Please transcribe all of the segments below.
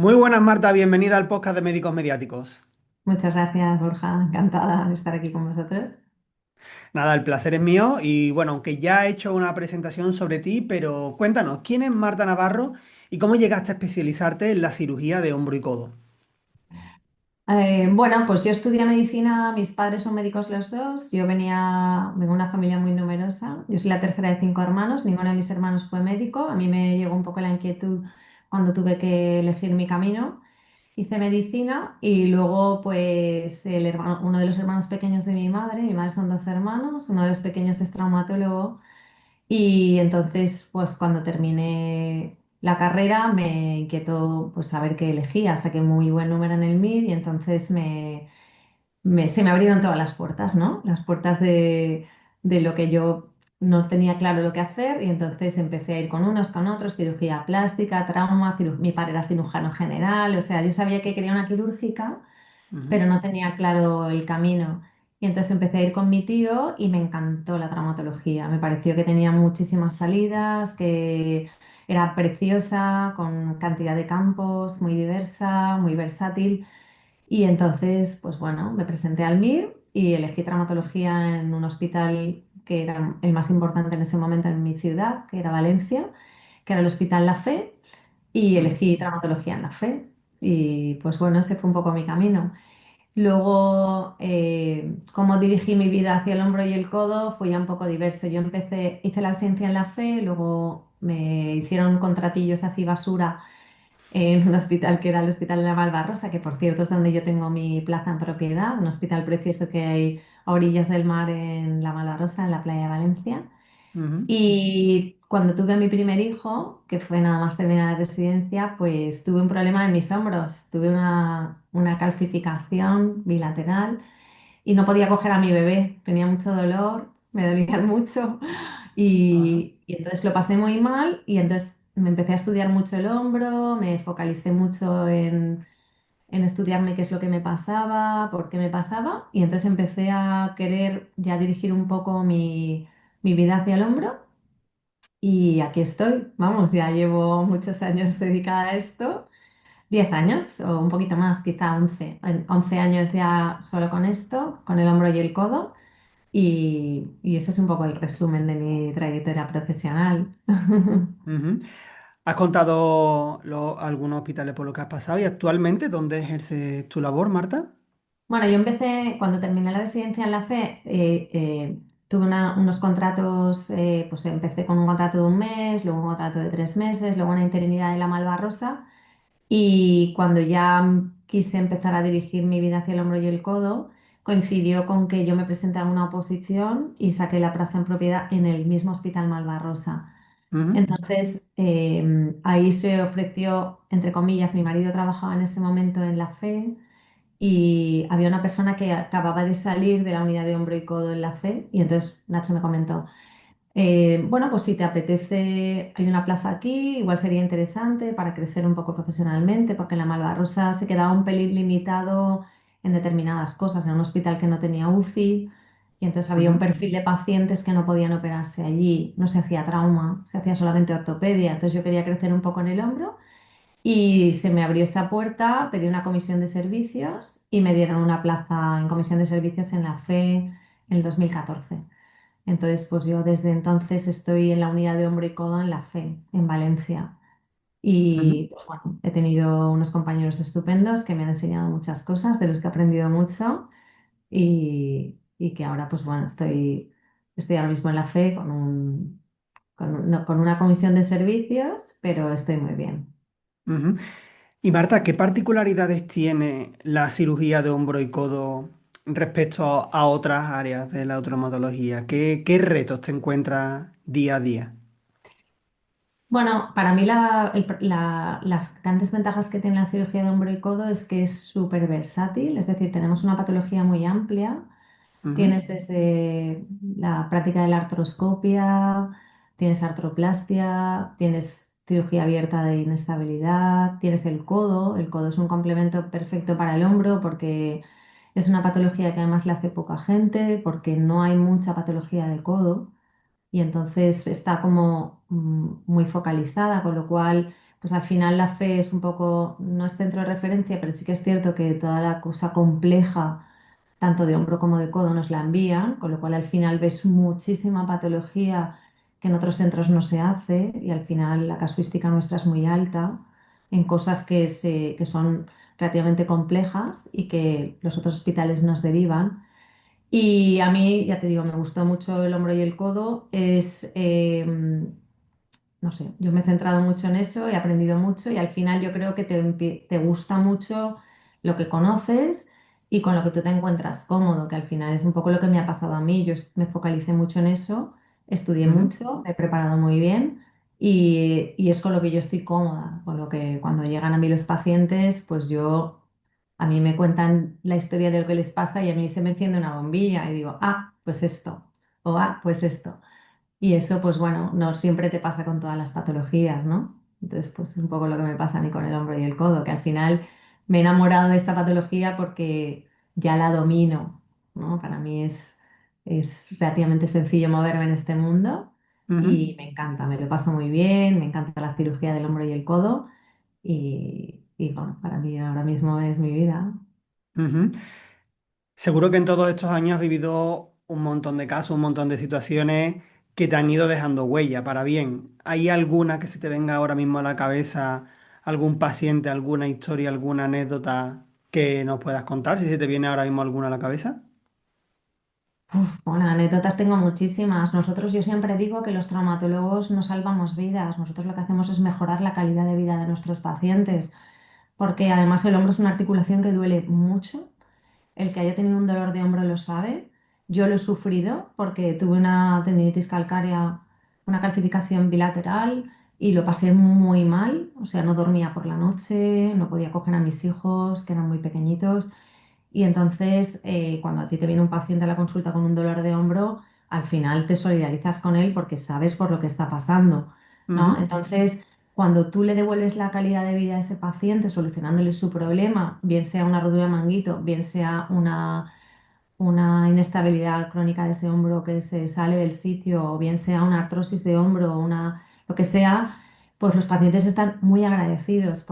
Muy buenas, Marta. Bienvenida al podcast de Médicos Mediáticos. Muchas gracias, Borja. Encantada de estar aquí con vosotros. Nada, el placer es mío y bueno, aunque ya he hecho una presentación sobre ti, pero cuéntanos, ¿quién es Marta Navarro y cómo llegaste a especializarte en la cirugía de hombro y codo? Bueno, pues yo estudié medicina, mis padres son médicos los dos, vengo de una familia muy numerosa, yo soy la tercera de cinco hermanos, ninguno de mis hermanos fue médico, a mí me llegó un poco la inquietud cuando tuve que elegir mi camino, hice medicina y luego pues uno de los hermanos pequeños de mi madre son 12 hermanos, uno de los pequeños es traumatólogo. Y entonces, pues cuando terminé la carrera me inquietó pues saber qué elegía. Saqué muy buen número en el MIR y entonces se me abrieron todas las puertas, ¿no? Las puertas de lo que yo no tenía claro lo que hacer y entonces empecé a ir con unos, con otros, cirugía plástica, trauma, mi padre era cirujano general, o sea, yo sabía que quería una quirúrgica Ujú, pero no tenía claro el camino. Y entonces empecé a ir con mi tío y me encantó la traumatología. Me pareció que tenía muchísimas salidas, que era preciosa, con cantidad de campos, muy diversa, muy versátil. Y entonces, pues bueno, me presenté al MIR y elegí traumatología en un hospital que era el más importante en ese momento en mi ciudad, que era Valencia, que era el Hospital La Fe, y ujú, elegí traumatología en La Fe. Y pues bueno, ese fue un poco mi camino. Luego, cómo dirigí mi vida hacia el hombro y el codo fue ya un poco diverso. Hice la residencia en la FE, luego me hicieron contratillos así basura en un hospital que era el Hospital de la Malvarrosa, que por cierto es donde yo tengo mi plaza en propiedad, un hospital precioso que hay a orillas del mar en la Malvarrosa, en la playa de Valencia. ujú. Y cuando tuve a mi primer hijo, que fue nada más terminar la residencia, pues tuve un problema en mis hombros. Tuve una calcificación bilateral y no podía coger a mi bebé. Tenía mucho dolor, me dolían mucho Ajá. y entonces lo pasé muy mal y entonces me empecé a estudiar mucho el hombro, me focalicé mucho en estudiarme qué es lo que me pasaba, por qué me pasaba y entonces empecé a querer ya dirigir un poco mi vida hacia el hombro. Y aquí estoy, vamos, ya llevo muchos años dedicada a esto, 10 años o un poquito más, quizá 11 11 años ya solo con esto, con el hombro y el codo, y ese es un poco el resumen de mi trayectoria profesional. Ujú. ¿Has contado algunos hospitales por los que has pasado y actualmente dónde ejerces tu labor, Marta? Bueno, yo empecé, cuando terminé la residencia en la FE, tuve unos contratos, pues empecé con un contrato de un mes, luego un contrato de 3 meses, luego una interinidad en la Malvarrosa. Y cuando ya quise empezar a dirigir mi vida hacia el hombro y el codo, coincidió con que yo me presenté a una oposición y saqué la plaza en propiedad en el mismo Hospital Malvarrosa. Ujú, Entonces, ahí se ofreció, entre comillas, mi marido trabajaba en ese momento en la FE y había una persona que acababa de salir de la unidad de hombro y codo en la FE y entonces Nacho me comentó. Bueno, pues si te apetece, hay una plaza aquí, igual sería interesante para crecer un poco profesionalmente, porque en la Malvarrosa se quedaba un pelín limitado en determinadas cosas, en un hospital que no tenía UCI, y entonces había un ujú, perfil de pacientes que no podían operarse allí, no se hacía trauma, se hacía solamente ortopedia, entonces yo quería crecer un poco en el hombro y se me abrió esta puerta, pedí una comisión de servicios y me dieron una plaza en comisión de servicios en la FE en el 2014. Entonces, pues yo desde entonces estoy en la unidad de hombro y codo en la FE, en Valencia. ujú, Y pues bueno, he tenido unos compañeros estupendos que me han enseñado muchas cosas, de los que he aprendido mucho y que ahora, pues bueno, estoy ahora mismo en la FE no, con una comisión de servicios, pero estoy muy bien. ujú. Y Marta, ¿qué particularidades tiene la cirugía de hombro y codo respecto a otras áreas de la traumatología? ¿Qué retos te encuentras día a día? Bueno, para mí las grandes ventajas que tiene la cirugía de hombro y codo es que es súper versátil, es decir, tenemos una patología muy amplia. Ujú, Tienes desde la práctica de la artroscopia, tienes artroplastia, tienes cirugía abierta de inestabilidad, tienes el codo. El codo es un complemento perfecto para el hombro porque es una patología que además le hace poca gente, porque no hay mucha patología de codo y entonces está como muy focalizada, con lo cual pues al final la fe es un poco, no es centro de referencia, pero sí que es cierto que toda la cosa compleja, tanto de hombro como de codo, nos la envían, con lo cual al final ves muchísima patología que en otros centros no se hace y al final la casuística nuestra es muy alta en cosas que son relativamente complejas y que los otros hospitales nos derivan. Y a mí, ya te digo, me gustó mucho el hombro y el codo. No sé, yo me he centrado mucho en eso, he aprendido mucho y al final yo creo que te gusta mucho lo que conoces y con lo que tú te encuentras cómodo, que al final es un poco lo que me ha pasado a mí. Yo me focalicé mucho en eso, estudié Ujú, mucho, me he preparado muy bien y es con lo que yo estoy cómoda, con lo que cuando llegan a mí los pacientes, pues a mí me cuentan la historia de lo que les pasa y a mí se me enciende una bombilla y digo, ah, pues esto, o ah, pues esto. Y eso, pues bueno, no siempre te pasa con todas las patologías, ¿no? Entonces, pues es un poco lo que me pasa a mí con el hombro y el codo, que al final me he enamorado de esta patología porque ya la domino, ¿no? Para mí es relativamente sencillo moverme en este mundo ujú, y me encanta, me lo paso muy bien, me encanta la cirugía del hombro y el codo y bueno, para mí ahora mismo es mi vida. ujú. Seguro que en todos estos años has vivido un montón de casos, un montón de situaciones que te han ido dejando huella para bien. ¿Hay alguna que se te venga ahora mismo a la cabeza, algún paciente, alguna historia, alguna anécdota que nos puedas contar, si se te viene ahora mismo alguna a la cabeza? Bueno, anécdotas tengo muchísimas. Yo siempre digo que los traumatólogos no salvamos vidas. Nosotros lo que hacemos es mejorar la calidad de vida de nuestros pacientes, porque además el hombro es una articulación que duele mucho. El que haya tenido un dolor de hombro lo sabe. Yo lo he sufrido porque tuve una tendinitis calcárea, una calcificación bilateral y lo pasé muy mal. O sea, no dormía por la noche, no podía coger a mis hijos, que eran muy pequeñitos. Y entonces, cuando a ti te viene un paciente a la consulta con un dolor de hombro, al final te solidarizas con él porque sabes por lo que está pasando, ¿no? Ujú, Entonces, cuando tú le devuelves la calidad de vida a ese paciente solucionándole su problema, bien sea una rotura de manguito, bien sea una inestabilidad crónica de ese hombro que se sale del sitio, o bien sea una artrosis de hombro, lo que sea, pues los pacientes están muy agradecidos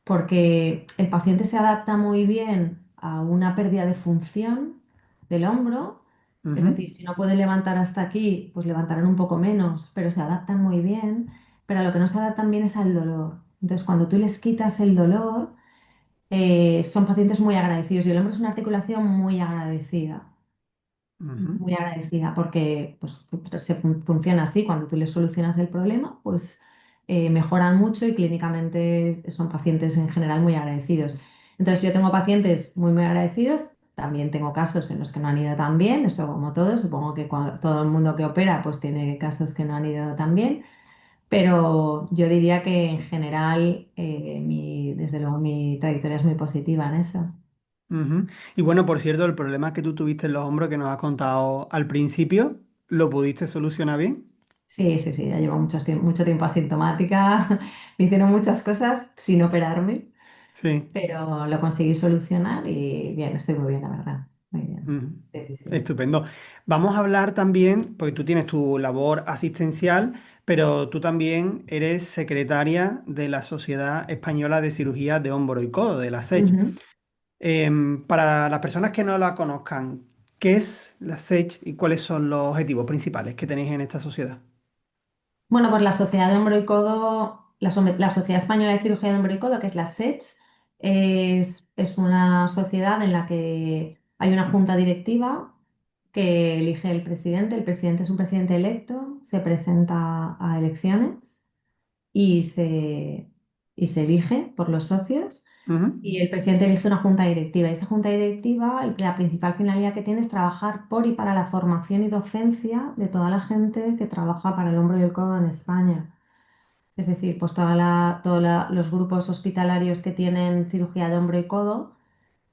porque el paciente se adapta muy bien a una pérdida de función del hombro, es ujú, decir, si no pueden levantar hasta aquí, pues levantarán un poco menos, pero se adaptan muy bien, pero a lo que no se adaptan bien es al dolor. Entonces, cuando tú les quitas el dolor, son pacientes muy agradecidos y el hombro es una articulación ujú, muy agradecida porque funciona así. Cuando tú les solucionas el problema, pues mejoran mucho y clínicamente son pacientes en general muy agradecidos. Entonces yo tengo pacientes muy agradecidos, también tengo casos en los que no han ido tan bien, eso como todo, supongo que todo el mundo que opera pues tiene casos que no han ido tan bien, pero yo diría que en general, desde luego mi trayectoria es muy positiva en eso. ujú. Y bueno, por cierto, el problema que tú tuviste en los hombros que nos has contado al principio, ¿lo pudiste solucionar bien? Sí, sí, sí, ya llevo mucho tiempo asintomática. Me hicieron muchas cosas sin operarme, Sí. pero lo conseguí solucionar y bien, estoy muy bien, la verdad. Muy bien. Ujú. Sí, sí, sí. Estupendo. Vamos a hablar también, porque tú tienes tu labor asistencial, pero tú también eres secretaria de la Sociedad Española de Cirugía de Hombro y Codo, de la SECH. Ujú. Para las personas que no la conozcan, ¿qué es la SECH y cuáles son los objetivos principales que tenéis en esta sociedad? Bueno, pues la Sociedad de Hombro y Codo, la Sociedad Española de Cirugía de Hombro y Codo, que es la SECH, es una sociedad en la que hay una junta directiva que elige el presidente. El presidente es un presidente electo, se presenta a elecciones y y se elige por los socios Ujú, y el presidente elige una junta directiva. Y esa junta directiva, la principal finalidad que tiene es trabajar por y para la formación y docencia de toda la gente que trabaja para el hombro y el codo en España. Es decir, pues los grupos hospitalarios que tienen cirugía de hombro y codo,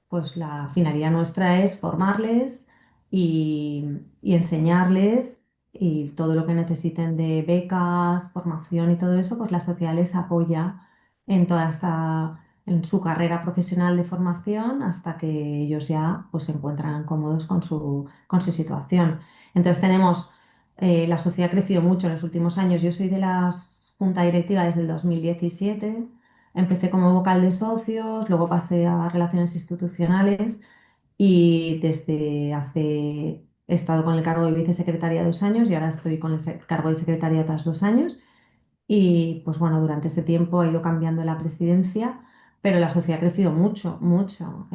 pues la finalidad nuestra es formarles y enseñarles y todo lo que necesiten de becas, formación y todo eso, pues la sociedad les apoya en en su carrera profesional de formación hasta que ellos ya pues se encuentran cómodos con con su situación. Entonces la sociedad ha crecido mucho en los últimos años. Yo soy de las junta directiva desde el 2017. Empecé como vocal de socios, luego pasé a relaciones institucionales y he estado con el cargo de vicesecretaria 2 años y ahora estoy con el cargo de secretaria otros 2 años. Y pues bueno, durante ese tiempo ha ido cambiando la presidencia, pero la sociedad ha crecido mucho, mucho.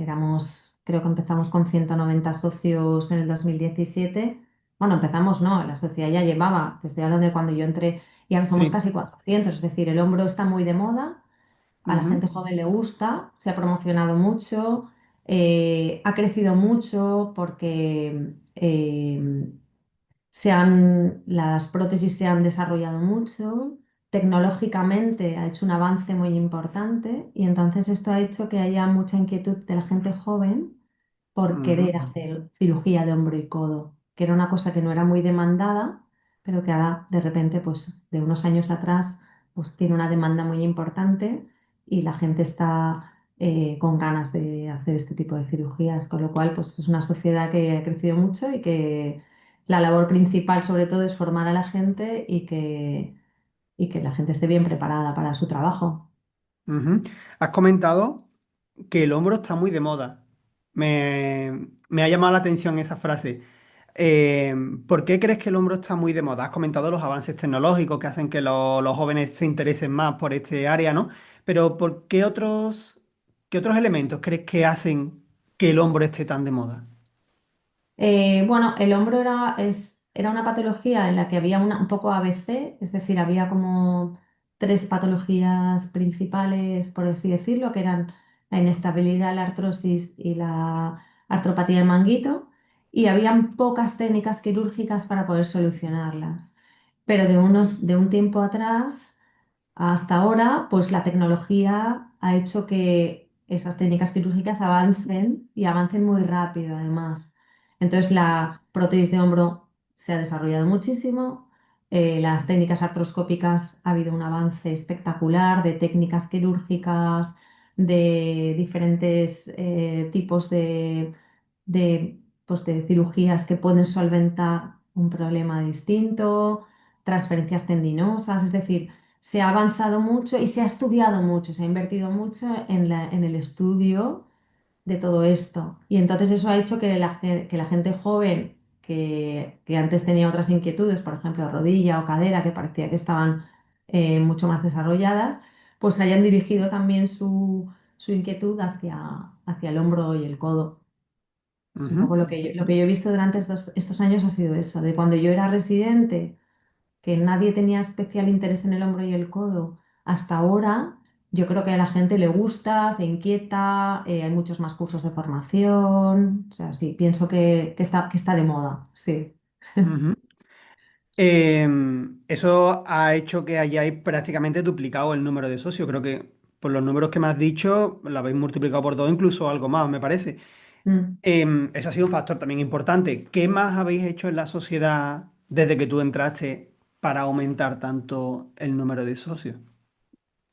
Creo que empezamos con 190 socios en el 2017. Bueno, empezamos, no, la sociedad ya llevaba, te estoy hablando de cuando yo entré, y ahora somos Sí. casi 400. Es decir, el hombro está muy de moda, a la Ujú, gente joven le gusta, se ha promocionado mucho, ha crecido mucho porque las prótesis se han desarrollado mucho, tecnológicamente ha hecho un avance muy importante y entonces esto ha hecho que haya mucha inquietud de la gente joven por ujú, querer hacer cirugía de hombro y codo, que era una cosa que no era muy demandada, pero que ahora de repente, pues de unos años atrás, pues tiene una demanda muy importante y la gente está con ganas de hacer este tipo de cirugías, con lo cual pues es una sociedad que ha crecido mucho y que la labor principal sobre todo es formar a la gente y que la gente esté bien preparada para su trabajo. ujú. Has comentado que el hombro está muy de moda. Me ha llamado la atención esa frase. Eh, ¿Por qué crees que el hombro está muy de moda? Has comentado los avances tecnológicos que hacen que los jóvenes se interesen más por este área, ¿no? Pero ¿por qué otros elementos crees que hacen que el hombro esté tan de moda? Bueno, el hombro era una patología en la que había un poco ABC, es decir, había como tres patologías principales, por así decirlo, que eran la inestabilidad, la artrosis y la artropatía del manguito, y habían pocas técnicas quirúrgicas para poder solucionarlas. Pero de un tiempo atrás hasta ahora, pues la tecnología ha hecho que esas técnicas quirúrgicas avancen y avancen muy rápido, además. Entonces, la prótesis de hombro se ha desarrollado muchísimo. Las técnicas artroscópicas ha habido un avance espectacular de técnicas quirúrgicas, de diferentes tipos de cirugías que pueden solventar un problema distinto, transferencias tendinosas, es decir, se ha avanzado mucho y se ha estudiado mucho, se ha invertido mucho en el estudio de todo esto. Y entonces eso ha hecho que que la gente joven que antes tenía otras inquietudes, por ejemplo, rodilla o cadera, que parecía que estaban mucho más desarrolladas, pues hayan dirigido también su inquietud hacia el hombro y el codo. Es un Ujú, poco lo que yo he visto durante estos años ha sido eso, de cuando yo era residente que nadie tenía especial interés en el hombro y el codo hasta ahora, yo creo que a la gente le gusta, se inquieta, hay muchos más cursos de formación, o sea, sí, pienso que está de moda, sí. ujú. Eso ha hecho que hayáis prácticamente duplicado el número de socios. Creo que por los números que me has dicho, lo habéis multiplicado por dos, incluso algo más, me parece. Mm. Eso ha sido un factor también importante. ¿Qué más habéis hecho en la sociedad desde que tú entraste para aumentar tanto el número de socios?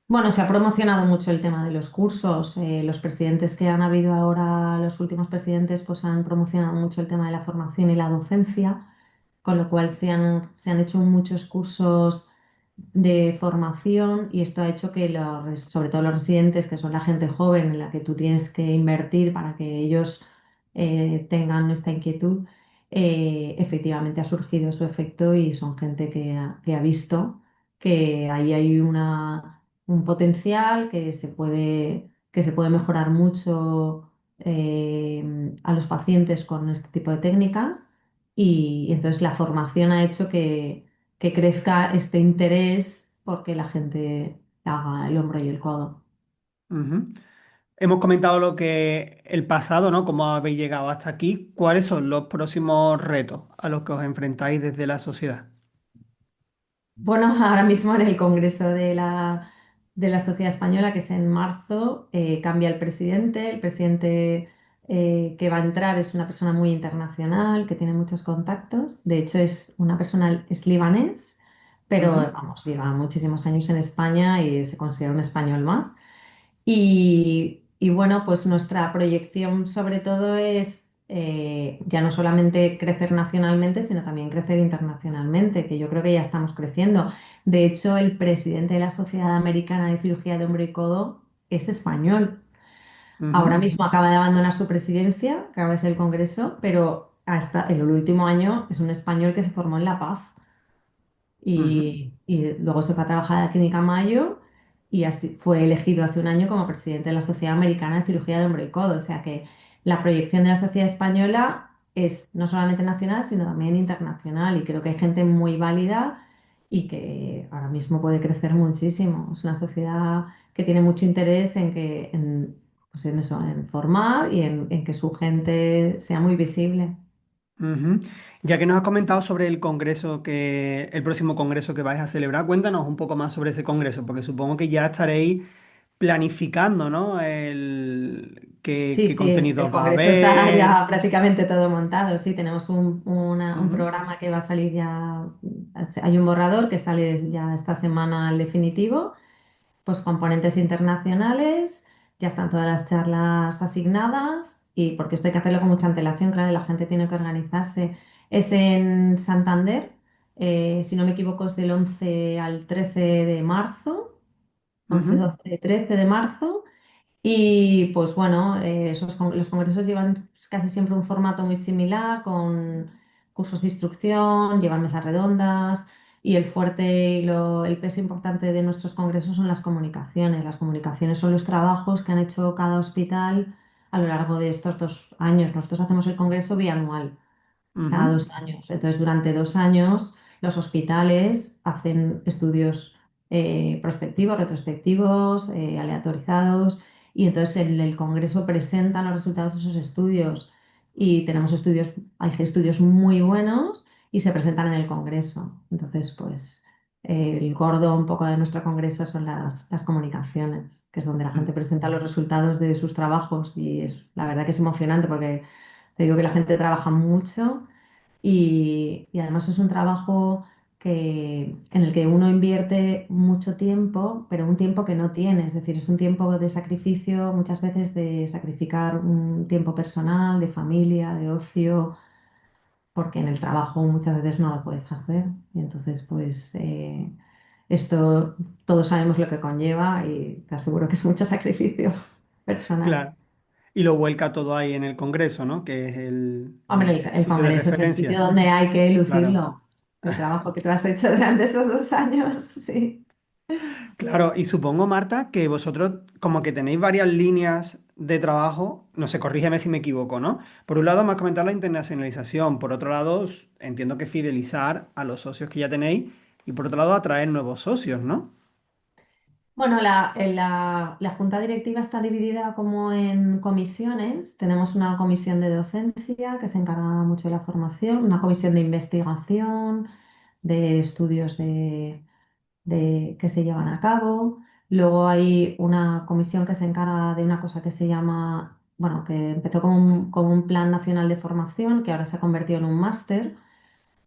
Bueno, se ha promocionado mucho el tema de los cursos. Los presidentes que han habido ahora, los últimos presidentes, pues han promocionado mucho el tema de la formación y la docencia, con lo cual se han hecho muchos cursos de formación y esto ha hecho que sobre todo los residentes, que son la gente joven en la que tú tienes que invertir para que ellos tengan esta inquietud, efectivamente ha surgido su efecto y son gente que ha visto que ahí hay un potencial, que se puede mejorar mucho a los pacientes con este tipo de técnicas y entonces la formación ha hecho que crezca este interés porque la gente haga el hombro y el codo. Ujú. Hemos comentado lo que el pasado, ¿no? Cómo habéis llegado hasta aquí. ¿Cuáles son los próximos retos a los que os enfrentáis desde la sociedad? Bueno, ahora mismo en el Congreso de la Sociedad Española, que es en marzo, cambia el presidente. El presidente que va a entrar es una persona muy internacional, que tiene muchos contactos. De hecho, es libanés, pero Ujú, vamos, lleva muchísimos años en España y se considera un español más. Y bueno, pues nuestra proyección sobre todo es ya no solamente crecer nacionalmente, sino también crecer internacionalmente, que yo creo que ya estamos creciendo. De hecho, el presidente de la Sociedad Americana de Cirugía de Hombro y Codo es español. Ahora Ujú, mismo acaba de abandonar su presidencia, acaba de ser el Congreso, pero hasta el último año es un español que se formó en La Paz ujú, y luego se fue a trabajar a la Clínica Mayo y así fue elegido hace un año como presidente de la Sociedad Americana de Cirugía de Hombro y Codo. O sea que la proyección de la sociedad española es no solamente nacional, sino también internacional y creo que hay gente muy válida y que ahora mismo puede crecer muchísimo. Es una sociedad que tiene mucho interés en que, pues en eso, en formar y en que su gente sea muy visible. ujú. Ya que nos has comentado sobre el próximo congreso que vais a celebrar, cuéntanos un poco más sobre ese congreso, porque supongo que ya estaréis planificando, ¿no? Sí, Qué sí, el contenidos va a congreso está haber. ya prácticamente todo montado. Sí, tenemos un Ujú, programa que va a salir ya. Hay un borrador que sale ya esta semana al definitivo, pues componentes internacionales, ya están todas las charlas asignadas y porque esto hay que hacerlo con mucha antelación, claro, la gente tiene que organizarse. Es en Santander, si no me equivoco, es del 11 al 13 de marzo, 11, ujú, 12, 13 de marzo. Y pues bueno, los congresos llevan casi siempre un formato muy similar, con cursos de instrucción, llevan mesas redondas y el fuerte y el peso importante de nuestros congresos son las comunicaciones. Las comunicaciones son los trabajos que han hecho cada hospital a lo largo de estos 2 años. Nosotros hacemos el congreso bianual cada ujú, 2 años. Entonces, durante 2 años, los hospitales hacen estudios prospectivos, retrospectivos, aleatorizados, y entonces en el Congreso presentan los resultados de esos estudios. Y tenemos estudios, hay estudios muy buenos y se presentan en el Congreso. Entonces, pues el gordo un poco de nuestro Congreso son las comunicaciones, que es donde la ujú. gente presenta los resultados de sus trabajos y es la verdad que es emocionante porque te digo que la gente trabaja mucho y además es un trabajo en el que uno invierte mucho tiempo, pero un tiempo que no tiene. Es decir, es un tiempo de sacrificio, muchas veces de sacrificar un tiempo personal, de familia, de ocio, porque en el trabajo muchas veces no lo puedes hacer. Y entonces, pues esto todos sabemos lo que conlleva y te aseguro que es mucho sacrificio personal. Claro. Y lo vuelca todo ahí en el Congreso, ¿no? Que es Hombre, el el sitio de Congreso es el sitio referencia. donde hay que Claro. lucirlo. El trabajo que tú has hecho durante estos 2 años, sí. Claro, y supongo, Marta, que vosotros como que tenéis varias líneas de trabajo, no sé, corrígeme si me equivoco, ¿no? Por un lado me has comentado la internacionalización, por otro lado entiendo que fidelizar a los socios que ya tenéis y por otro lado atraer nuevos socios, ¿no? Bueno, la junta directiva está dividida como en comisiones. Tenemos una comisión de docencia que se encarga mucho de la formación, una comisión de investigación, de estudios que se llevan a cabo. Luego hay una comisión que se encarga de una cosa que se llama, bueno, que empezó como un plan nacional de formación, que ahora se ha convertido en un máster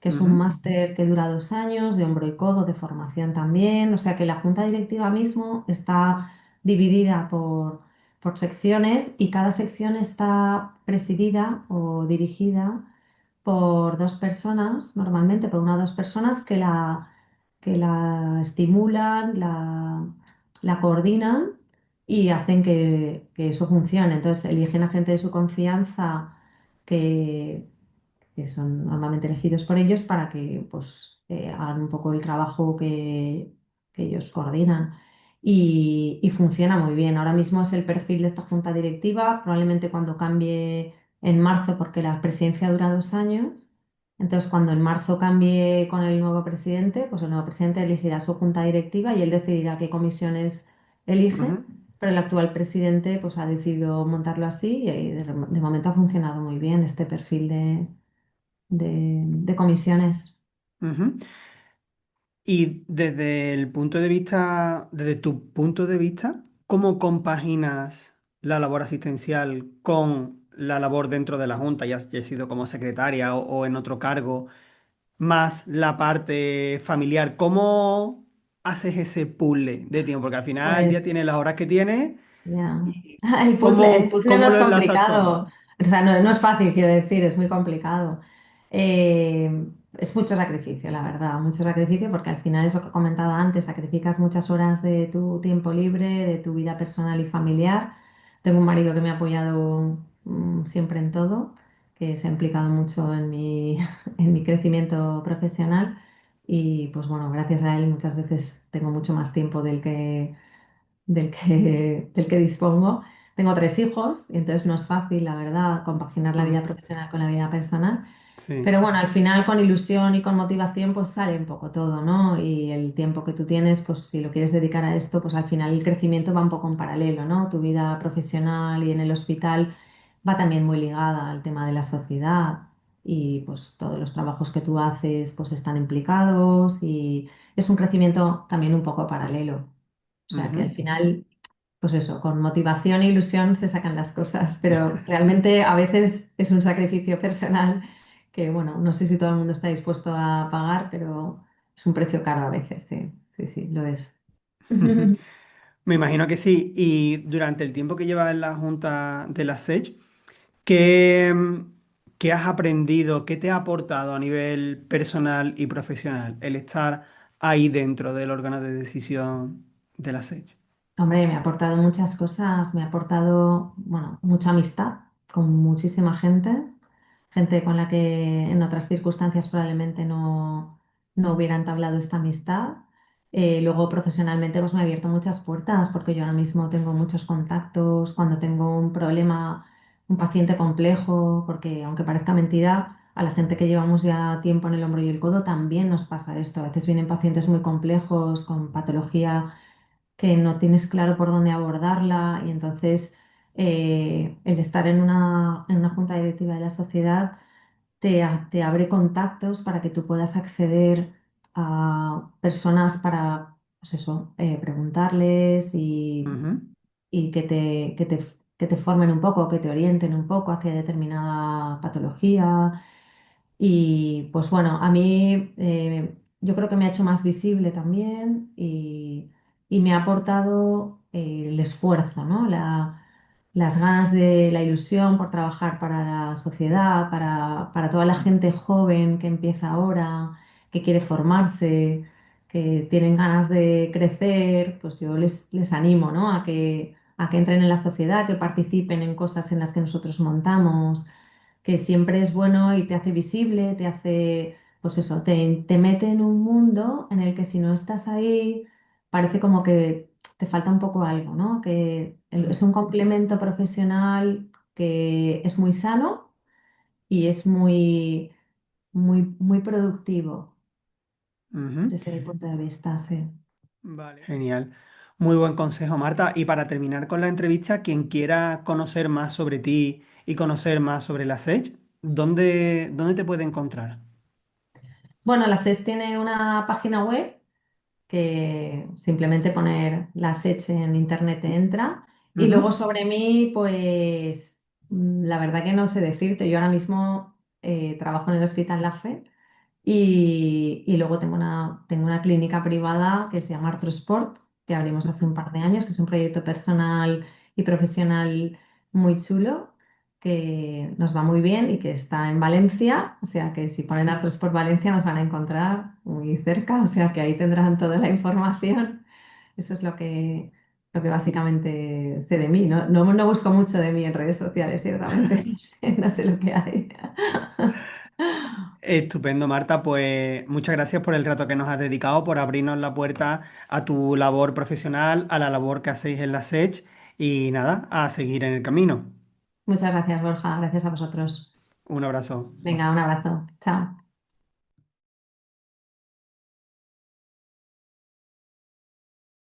que es un Ujú, máster que dura 2 años, de hombro y codo, de formación también. O sea que la junta directiva mismo está dividida por secciones y cada sección está presidida o dirigida por dos personas, normalmente por una o dos personas que la estimulan, la coordinan y hacen que eso funcione. Entonces eligen a gente de su confianza que son normalmente elegidos por ellos para que pues, hagan un poco el trabajo que ellos coordinan. Y funciona muy bien. Ahora mismo es el perfil de esta junta directiva, probablemente cuando cambie en marzo, porque la presidencia dura 2 años. Entonces, cuando en marzo cambie con el nuevo presidente, pues el nuevo presidente elegirá su junta directiva y él decidirá qué comisiones elige. ujú, Pero el actual presidente pues, ha decidido montarlo así y de momento ha funcionado muy bien este perfil de comisiones. ujú. Y desde tu punto de vista, ¿cómo compaginas la labor asistencial con la labor dentro de la Junta, ya has sido como secretaria o en otro cargo, más la parte familiar? ¿Cómo haces ese puzzle de tiempo? Porque al final el día Pues tiene las horas que tiene ya. y El puzzle no ¿cómo es lo enlazas complicado. todo? O sea, no es fácil, quiero decir, es muy complicado. Es mucho sacrificio, la verdad, mucho sacrificio porque al final es lo que he comentado antes, sacrificas muchas horas de tu tiempo libre, de tu vida personal y familiar. Tengo un marido que me ha apoyado siempre en todo, que se ha implicado mucho en en mi crecimiento profesional y pues bueno, gracias a él muchas veces tengo mucho más tiempo del que dispongo. Tengo tres hijos y entonces no es fácil, la verdad, compaginar la vida Mm, profesional con la vida personal. sí. Pero bueno, al final con ilusión y con motivación pues sale un poco todo, ¿no? Y el tiempo que tú tienes, pues si lo quieres dedicar a esto, pues al final el crecimiento va un poco en paralelo, ¿no? Tu vida profesional y en el hospital va también muy ligada al tema de la sociedad y pues todos los trabajos que tú haces pues están implicados y es un crecimiento también un poco paralelo. O sea que al Ujú. final, pues eso, con motivación e ilusión se sacan las cosas, pero realmente a veces es un sacrificio personal que, bueno, no sé si todo el mundo está dispuesto a pagar, pero es un precio caro a veces, sí, sí, sí, lo es. Me imagino que sí. Y durante el tiempo que llevas en la Junta de la SEC, ¿qué, qué has aprendido? ¿Qué te ha aportado a nivel personal y profesional el estar ahí dentro del órgano de decisión de la SEC? Hombre, me ha aportado muchas cosas, me ha aportado, bueno, mucha amistad con muchísima gente, gente con la que en otras circunstancias probablemente no hubiera entablado esta amistad. Luego profesionalmente pues me ha abierto muchas puertas porque yo ahora mismo tengo muchos contactos cuando tengo un problema, un paciente complejo, porque aunque parezca mentira, a la gente que llevamos ya tiempo en el hombro y el codo también nos pasa esto. A veces vienen pacientes muy complejos con patología que no tienes claro por dónde abordarla y entonces el estar en una junta directiva de la sociedad te abre contactos para que tú puedas acceder a personas para, pues eso, preguntarles Ujú, y que te formen un poco, que te orienten un poco hacia determinada patología y pues bueno, a mí yo creo que me ha hecho más visible también y me ha aportado el esfuerzo, ¿no? Las ganas de la ilusión por trabajar para la sociedad, para toda la gente joven que empieza ahora, que quiere formarse, que tienen ganas de crecer, pues yo les animo, ¿no? A que entren en la sociedad, que participen en cosas en las que nosotros montamos que siempre es bueno y te hace visible, te hace, pues eso, te mete en un mundo en el que si no estás ahí, parece como que te falta un poco algo, ¿no? Que es un complemento profesional que es muy sano y es muy productivo ujú. desde mi punto de vista, sí. Vale, genial. Muy buen consejo, Marta. Y para terminar con la entrevista, quien quiera conocer más sobre ti y conocer más sobre la SEC, ¿dónde te puede encontrar? Bueno, la SES tiene una página web que simplemente poner la SECH en internet te entra. Y luego Ujú, sobre mí, pues la verdad que no sé decirte. Yo ahora mismo trabajo en el Hospital La Fe y luego tengo una clínica privada que se llama Artrosport, que abrimos hace un par de años, que es un proyecto personal y profesional muy chulo, que nos va muy bien y que está en Valencia. O sea que si ponen Artrosport Valencia nos van a encontrar muy cerca. O sea que ahí tendrán toda la información. Eso es lo que básicamente sé de mí. No busco mucho de mí en redes sociales, ciertamente. No sé lo que hay. Estupendo, Marta. Pues muchas gracias por el rato que nos has dedicado, por abrirnos la puerta a tu labor profesional, a la labor que hacéis en la SEC y nada, a seguir en el camino. Muchas gracias, Borja. Gracias a vosotros. Un abrazo. Venga, un abrazo. Chao.